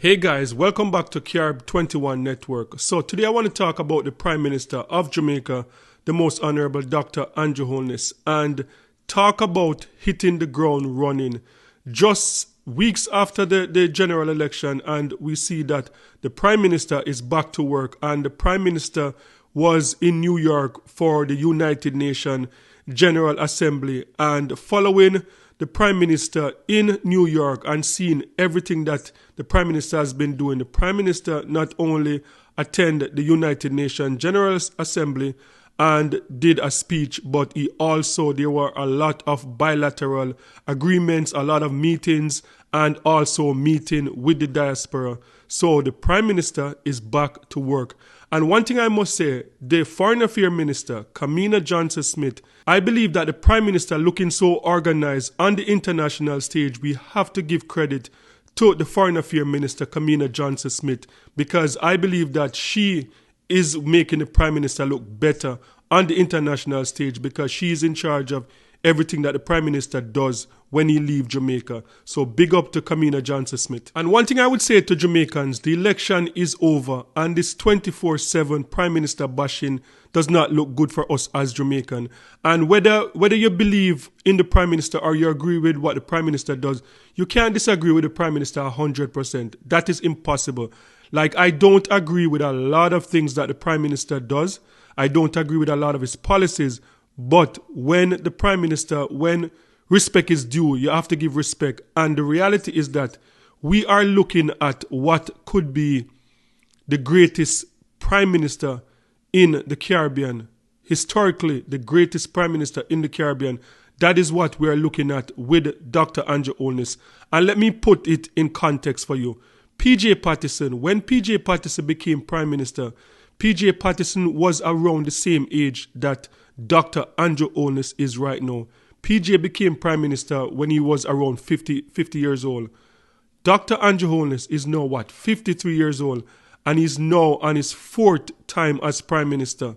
Hey guys, welcome back to Carib 21 Network. So today I want to talk about the Prime Minister of Jamaica, the Most Honorable Dr. Andrew Holness, and talk about hitting the ground running just weeks after the general election, and we see that the Prime Minister is back to work, and the Prime Minister was in New York for the United Nations General Assembly, and following the Prime Minister in New York and seeing everything that the Prime Minister has been doing, the Prime Minister not only attended the United Nations General Assembly and did a speech, but there were a lot of bilateral agreements, a lot of meetings, and also meeting with the diaspora. So the Prime Minister is back to work. And one thing I must say, the Foreign Affairs Minister, Kamina Johnson-Smith, I believe that the Prime Minister looking so organized on the international stage, we have to give credit to the Foreign Affairs Minister, Kamina Johnson-Smith, because I believe that she is making the Prime Minister look better on the international stage because she is in charge of everything that the Prime Minister does when he leaves Jamaica. So big up to Kamina Johnson-Smith. And one thing I would say to Jamaicans, the election is over and this 24/7 Prime Minister bashing does not look good for us as Jamaican. And whether you believe in the Prime Minister or you agree with what the Prime Minister does, you can't disagree with the Prime Minister 100%. That is impossible. Like, I don't agree with a lot of things that the Prime Minister does. I don't agree with a lot of his policies. But when the Prime Minister, when respect is due, you have to give respect. And the reality is that we are looking at what could be the greatest Prime Minister in the Caribbean. Historically, the greatest Prime Minister in the Caribbean. That is what we are looking at with Dr. Andrew Holness. And let me put it in context for you. P.J. Patterson, when P.J. Patterson became Prime Minister, P.J. Patterson was around the same age that Dr. Andrew Holness is right now. P.J. became Prime Minister when he was around 50 years old. Dr. Andrew Holness is now 53 years old, and he's now on his fourth time as Prime Minister.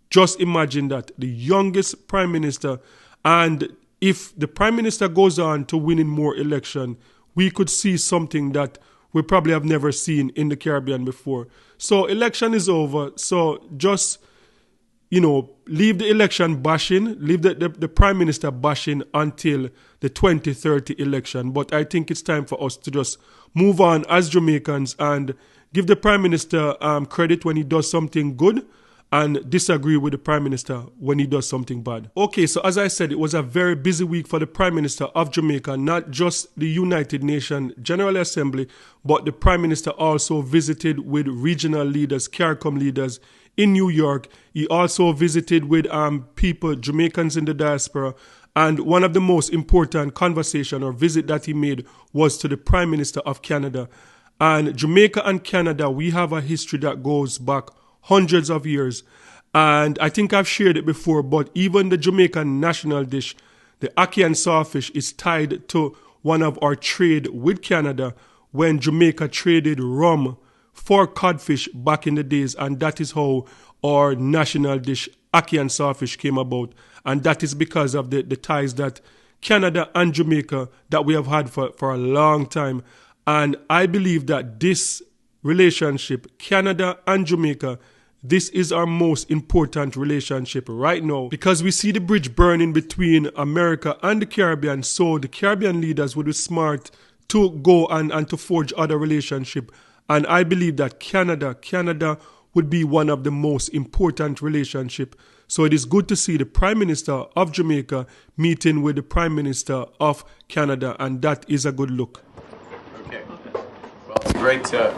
Just imagine that, the youngest Prime Minister. And if the Prime Minister goes on to winning more election, we could see something that we probably have never seen in the Caribbean before. So election is over. So just, leave the election bashing, leave the Prime Minister bashing until the 2030 election. But I think it's time for us to just move on as Jamaicans and give the Prime Minister credit when he does something good and disagree with the Prime Minister when he does something bad. Okay, so as I said, it was a very busy week for the Prime Minister of Jamaica, not just the United Nations General Assembly, but the Prime Minister also visited with regional leaders, CARICOM leaders in New York. He also visited with people, Jamaicans in the diaspora, and one of the most important conversation or visit that he made was to the Prime Minister of Canada. And Jamaica and Canada, we have a history that goes back hundreds of years, and I think I've shared it before, but even the Jamaican national dish, the ackee and sawfish, is tied to one of our trade with Canada when Jamaica traded rum for codfish back in the days, and that is how our national dish, ackee and sawfish, came about, and that is because of the ties that Canada and Jamaica that we have had for a long time. And I believe that this relationship, Canada and Jamaica, this is our most important relationship right now because we see the bridge burning between America and the Caribbean. So the Caribbean leaders would be smart to go and to forge other relationship. And I believe that Canada would be one of the most important relationship. So it is good to see the Prime Minister of Jamaica meeting with the Prime Minister of Canada, and that is a good look. Okay. Well, it's a great pleasure,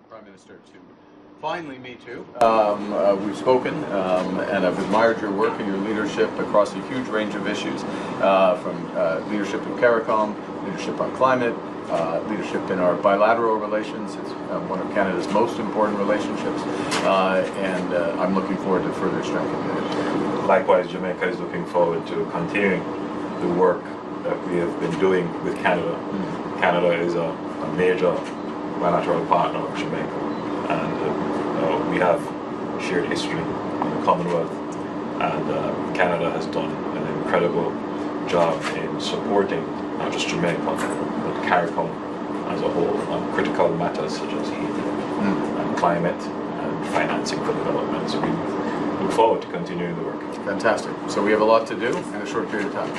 Prime Minister, to finally meet you. We've spoken, and I've admired your work and your leadership across a huge range of issues, from leadership in CARICOM, leadership on climate, leadership in our bilateral relations. It's one of Canada's most important relationships, and I'm looking forward to further strengthening it. Likewise, Jamaica is looking forward to continuing the work that we have been doing with Canada. Mm-hmm. Canada is a major bilateral partner of Jamaica, and we have shared history in the Commonwealth, and Canada has done an incredible job in supporting not just Jamaica, but CARICOM as a whole on critical critical matters such as heat and climate and financing for development. So we look forward to continuing the work. Fantastic. So we have a lot to do in a short period of time.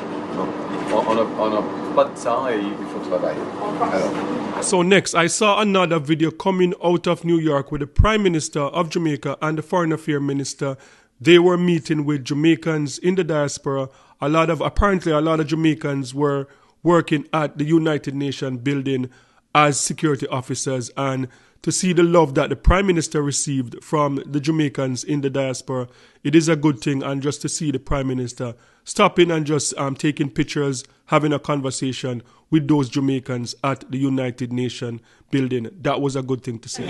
So next, I saw another video coming out of New York with the Prime Minister of Jamaica and the Foreign Affairs Minister. They were meeting with Jamaicans in the diaspora. Apparently a lot of Jamaicans were working at the United Nations building as security officers, and to see the love that the Prime Minister received from the Jamaicans in the diaspora, it is a good thing. And just to see the Prime Minister stopping and just taking pictures, having a conversation with those Jamaicans at the United Nations building, that was a good thing to see.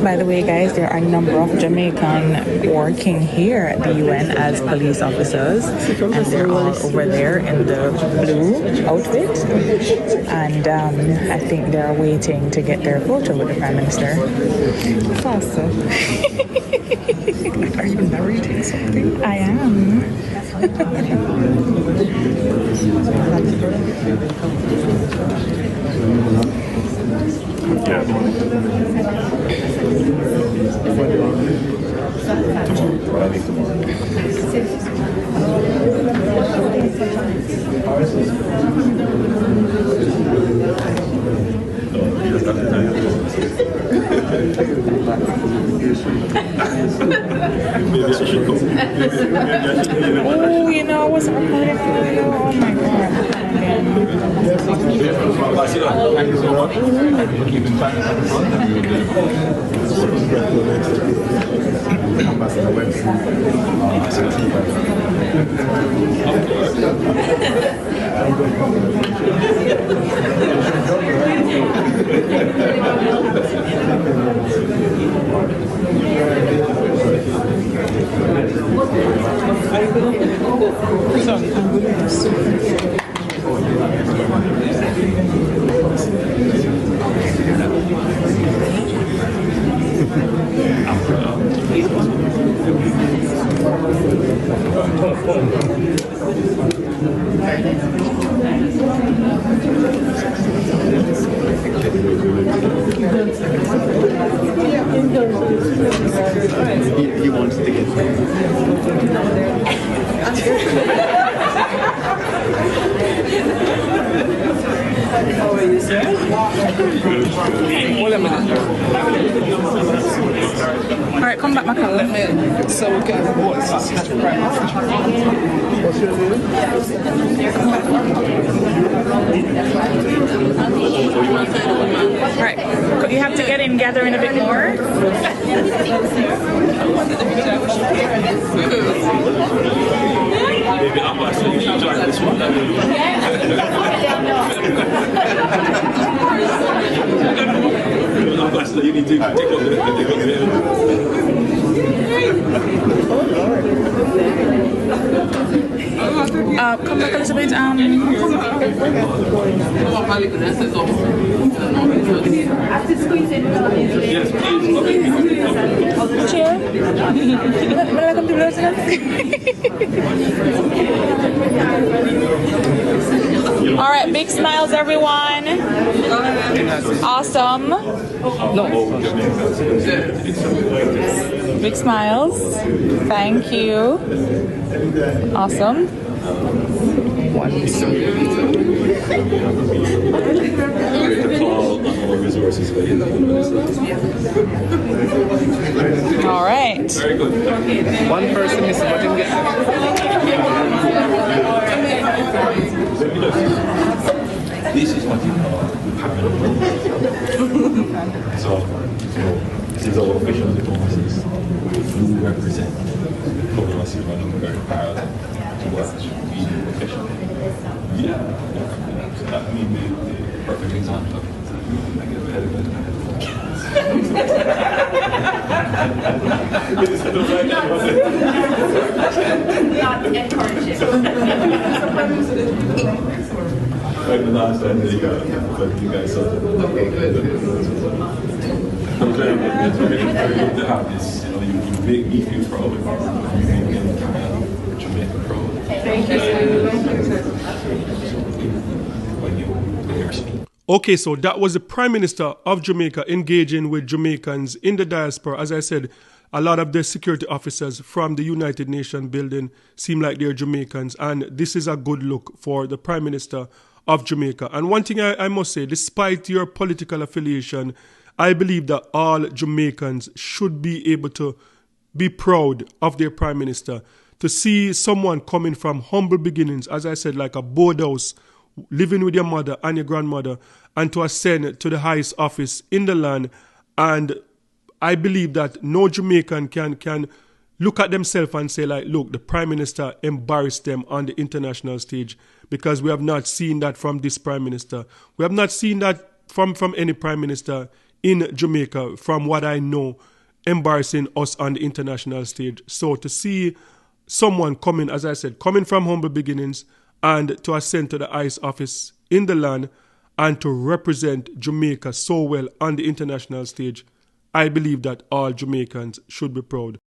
By the way, guys, there are a number of Jamaican working here at the UN as police officers, and they're all over there in the blue outfit, and I think they're waiting to get their photo with the Prime Minister. Faster. Are you narrating something? I am. Oh, you know, I wasn't recording for you. Oh my god. He wants to get How are you, sir? Hold a minute. Alright, come back, Michael. So we can voice. What's your name? Alright, you have to get in, gather in a bit more. Maybe Ambassador, you should join this one. Ambassador, you need to take up the come back a little bit. Yes, please. Chair. All right, big smiles, everyone. Awesome. Big smiles. Thank you. Awesome. All right. Very good. One person is what in This is what you call So this is our official diplomacies. We represent diplomacy running very parallel to what we do officially. Yeah. I mean, the perfect example of it is I get ahead of it. Not encouraging. Like the last time that you guys saw it. Okay, good. I'm very good to have this. You know, you make me feel proud. You make Jamaica proud. Thank When you speak. Okay, so that was the Prime Minister of Jamaica engaging with Jamaicans in the diaspora. As I said, a lot of the security officers from the United Nations building seem like they're Jamaicans, and this is a good look for the Prime Minister of Jamaica. And one thing I must say, despite your political affiliation, I believe that all Jamaicans should be able to be proud of their Prime Minister. To see someone coming from humble beginnings, as I said, like a board house, living with your mother and your grandmother, and to ascend to the highest office in the land. And I believe that no Jamaican can look at themselves and say, like, look, the Prime Minister embarrassed them on the international stage, because we have not seen that from this Prime Minister. We have not seen that from any Prime Minister in Jamaica, from what I know, embarrassing us on the international stage. So to see someone coming, as I said, coming from humble beginnings and to ascend to the highest office in the land and to represent Jamaica so well on the international stage, I believe that all Jamaicans should be proud.